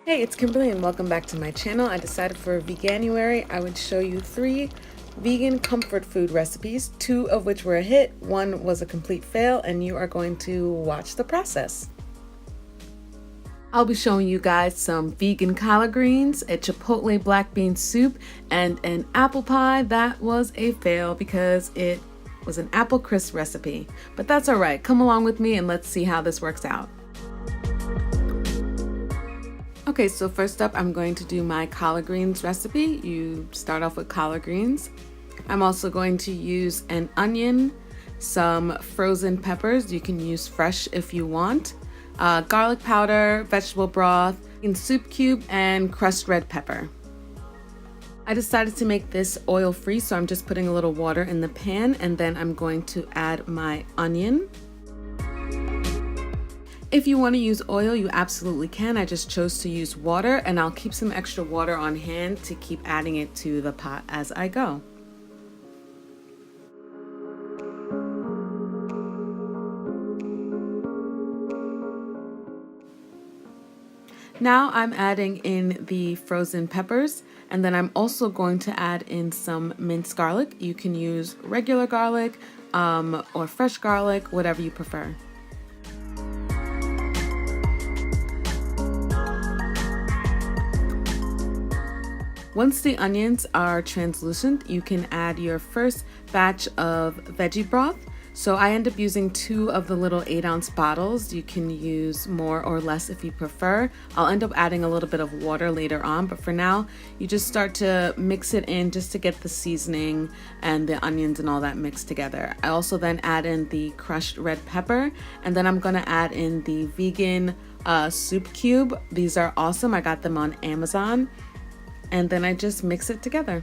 Hey, it's Kimberly and welcome back to my channel. I decided for veganuary I would show you 3 vegan comfort food recipes, 2 of which were a hit, 1 was a complete fail, and you are going to watch the process. I'll be showing you guys some vegan collard greens, a Chipotle black bean soup, and an apple pie that was a fail because it was an apple crisp recipe. But that's alright, come along with me and let's see how this works out. Okay, so first up I'm going to do my collard greens recipe. You start off with collard greens. I'm also going to use an onion, some frozen peppers, you can use fresh if you want, garlic powder, vegetable broth, in soup cube, and crushed red pepper. I decided to make this oil free, so I'm just putting a little water in the pan and then I'm going to add my onion. If you want to use oil, you absolutely can. I just chose to use water, and I'll keep some extra water on hand to keep adding it to the pot as I go. Now I'm adding in the frozen peppers, and then I'm also going to add in some minced garlic. You can use regular garlic or fresh garlic, whatever you prefer. Once the onions are translucent, you can add your first batch of veggie broth. So I end up using 2 of the little 8-ounce bottles. You can use more or less if you prefer. I'll end up adding a little bit of water later on, but for now, you just start to mix it in just to get the seasoning and the onions and all that mixed together. I also then add in the crushed red pepper, and then I'm gonna add in the vegan soup cube. These are awesome, I got them on Amazon. And then I just mix it together.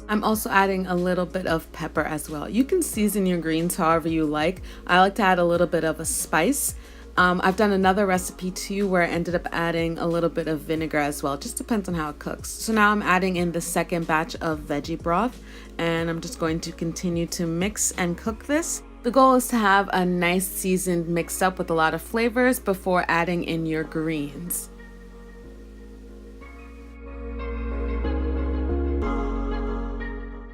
I'm also adding a little bit of pepper as well. You can season your greens however you like. I like to add a little bit of a spice. I've done another recipe too where I ended up adding a little bit of vinegar as well. It just depends on how it cooks. So now I'm adding in the second batch of veggie broth, and I'm just going to continue to mix and cook this. The goal is to have a nice seasoned mixed up with a lot of flavors before adding in your greens.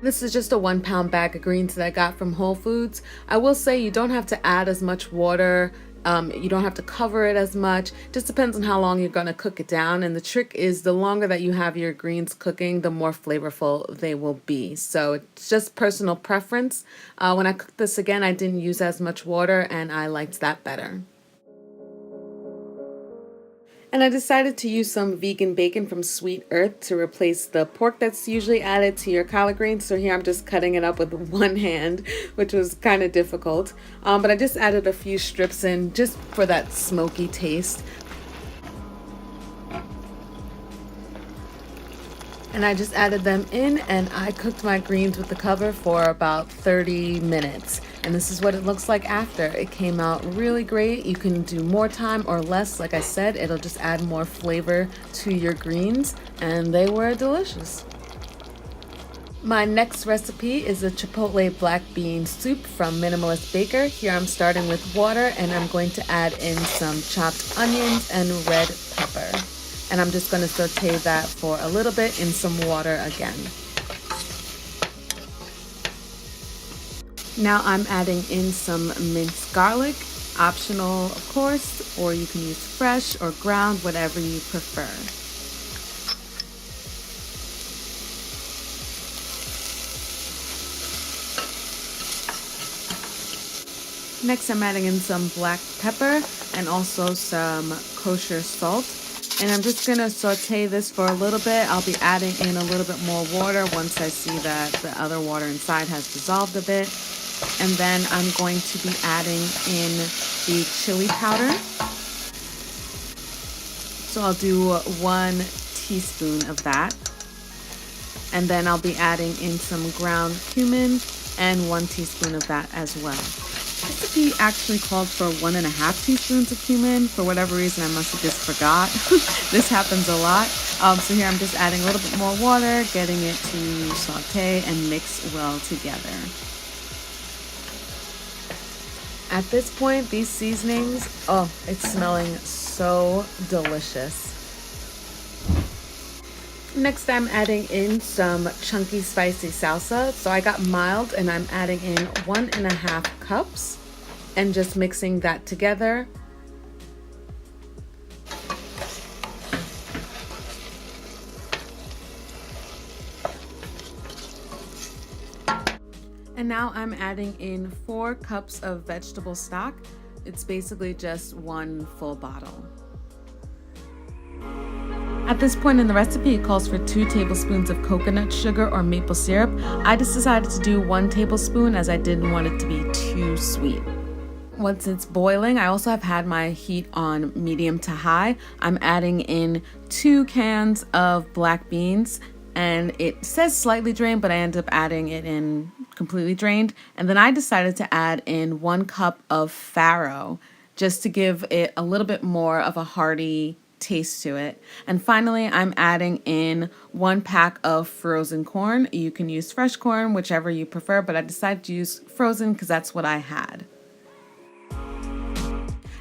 This is just a 1-pound bag of greens that I got from Whole Foods. I will say you don't have to add as much water. You don't have to cover it as much. Just depends on how long you're going to cook it down. And the trick is the longer that you have your greens cooking, the more flavorful they will be. So it's just personal preference. When I cooked this again, I didn't use as much water and I liked that better. And I decided to use some vegan bacon from Sweet Earth to replace the pork that's usually added to your collard greens. So here I'm just cutting it up with one hand, which was kind of difficult. But I just added a few strips in just for that smoky taste. And I just added them in and I cooked my greens with the cover for about 30 minutes. And this is what it looks like after. It came out really great. You can do more time or less. Like I said, it'll just add more flavor to your greens, and they were delicious. My next recipe is a Chipotle Black Bean soup from Minimalist Baker. Here I'm starting with water and I'm going to add in some chopped onions and red pepper. And I'm just going to saute that for a little bit in some water again. Now I'm adding in some minced garlic, optional of course, or you can use fresh or ground, whatever you prefer. Next I'm adding in some black pepper and also some kosher salt. And I'm just going to saute this for a little bit. I'll be adding in a little bit more water once I see that the other water inside has dissolved a bit. And then I'm going to be adding in the chili powder. So I'll do 1 teaspoon of that. And then I'll be adding in some ground cumin and 1 teaspoon of that as well. This recipe actually called for 1.5 teaspoons of cumin. For whatever reason, I must have just forgot. This happens a lot. So here I'm just adding a little bit more water, getting it to saute and mix well together. At this point, these seasonings, oh, it's smelling so delicious. Next, I'm adding in some chunky spicy salsa. So I got mild and I'm adding in 1.5 cups and just mixing that together. And now I'm adding in 4 cups of vegetable stock. It's basically just 1 full bottle. At this point in the recipe, it calls for 2 tablespoons of coconut sugar or maple syrup. I just decided to do 1 tablespoon as I didn't want it to be too sweet. Once it's boiling, I also have had my heat on medium to high. I'm adding in 2 cans of black beans, and it says slightly drained, but I ended up adding it in completely drained. And then I decided to add in 1 cup of farro just to give it a little bit more of a hearty taste to it. And finally, I'm adding in 1 pack of frozen corn. You can use fresh corn, whichever you prefer, but I decided to use frozen because that's what I had.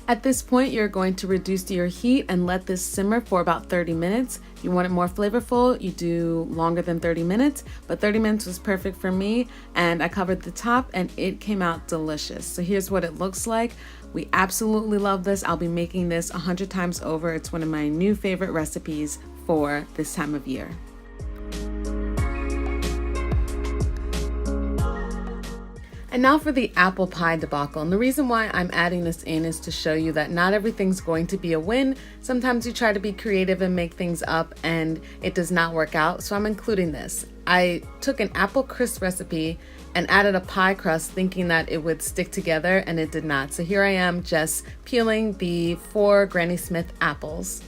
At this point, you're going to reduce your heat and let this simmer for about 30 minutes. You want it more flavorful, you do longer than 30 minutes, but 30 minutes was perfect for me, and I covered the top and it came out delicious. So here's what it looks like. We absolutely love this. I'll be making this 100 times over. It's one of my new favorite recipes for this time of year. And now for the apple pie debacle. And the reason why I'm adding this in is to show you that not everything's going to be a win. Sometimes you try to be creative and make things up and it does not work out. So I'm including this. I took an apple crisp recipe and added a pie crust thinking that it would stick together, and it did not. So here I am just peeling the 4 Granny Smith apples.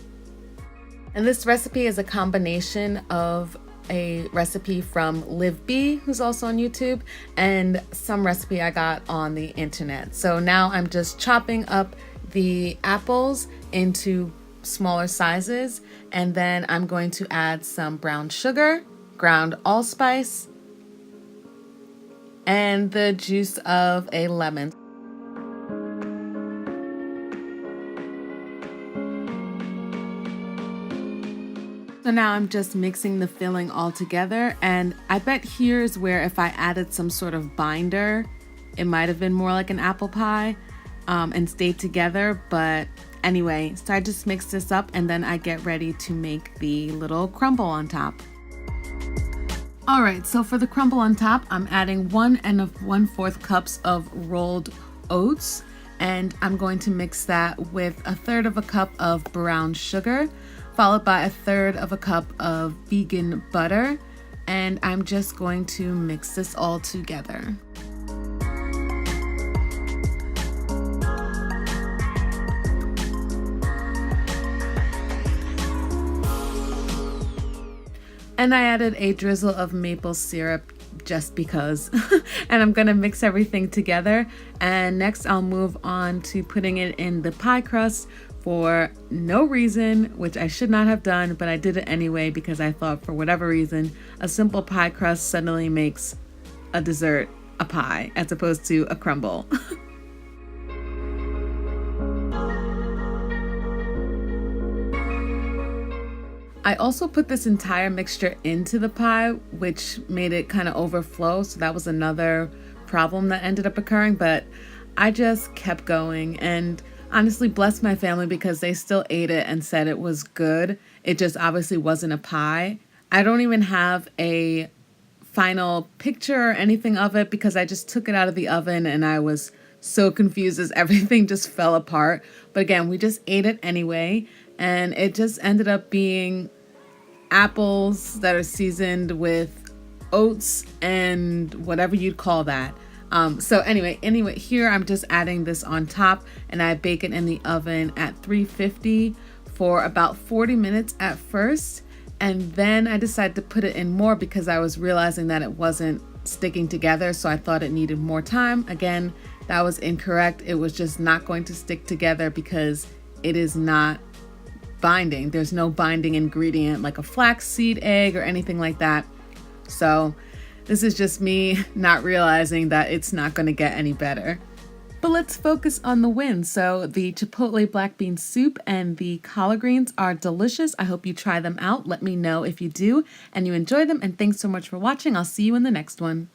And this recipe is a combination of a recipe from Liv B, who's also on YouTube, and some recipe I got on the internet. So now I'm just chopping up the apples into smaller sizes, and then I'm going to add some brown sugar, ground allspice, and the juice of a lemon. So now I'm just mixing the filling all together, and I bet here's where if I added some sort of binder, it might have been more like an apple pie and stayed together. But anyway, so I just mix this up and then I get ready to make the little crumble on top. Alright, so for the crumble on top, I'm adding 1 1/4 cups of rolled oats, and I'm going to mix that with 1/3 cup of brown sugar, followed by 1/3 cup of vegan butter, and I'm just going to mix this all together. And I added a drizzle of maple syrup just because. And I'm gonna mix everything together, and next I'll move on to putting it in the pie crust for no reason, which I should not have done, but I did it anyway because I thought for whatever reason a simple pie crust suddenly makes a dessert a pie as opposed to a crumble. I also put this entire mixture into the pie, which made it kind of overflow, so that was another problem that ended up occurring, but I just kept going, and honestly blessed my family because they still ate it and said it was good. It just obviously wasn't a pie. I don't even have a final picture or anything of it because I just took it out of the oven and I was so confused as everything just fell apart. But again, we just ate it anyway, and it just ended up being apples that are seasoned with oats and whatever you'd call that. So anyway, here I'm just adding this on top, and I bake it in the oven at 350 for about 40 minutes at first, and then I decided to put it in more because I was realizing that it wasn't sticking together, so I thought it needed more time. Again, that was incorrect. It was just not going to stick together because it is not binding. There's no binding ingredient like a flaxseed egg or anything like that. So this is just me not realizing that it's not going to get any better. But let's focus on the win. So the Chipotle Black Bean soup and the collard greens are delicious. I hope you try them out. Let me know if you do and you enjoy them. And thanks so much for watching. I'll see you in the next one.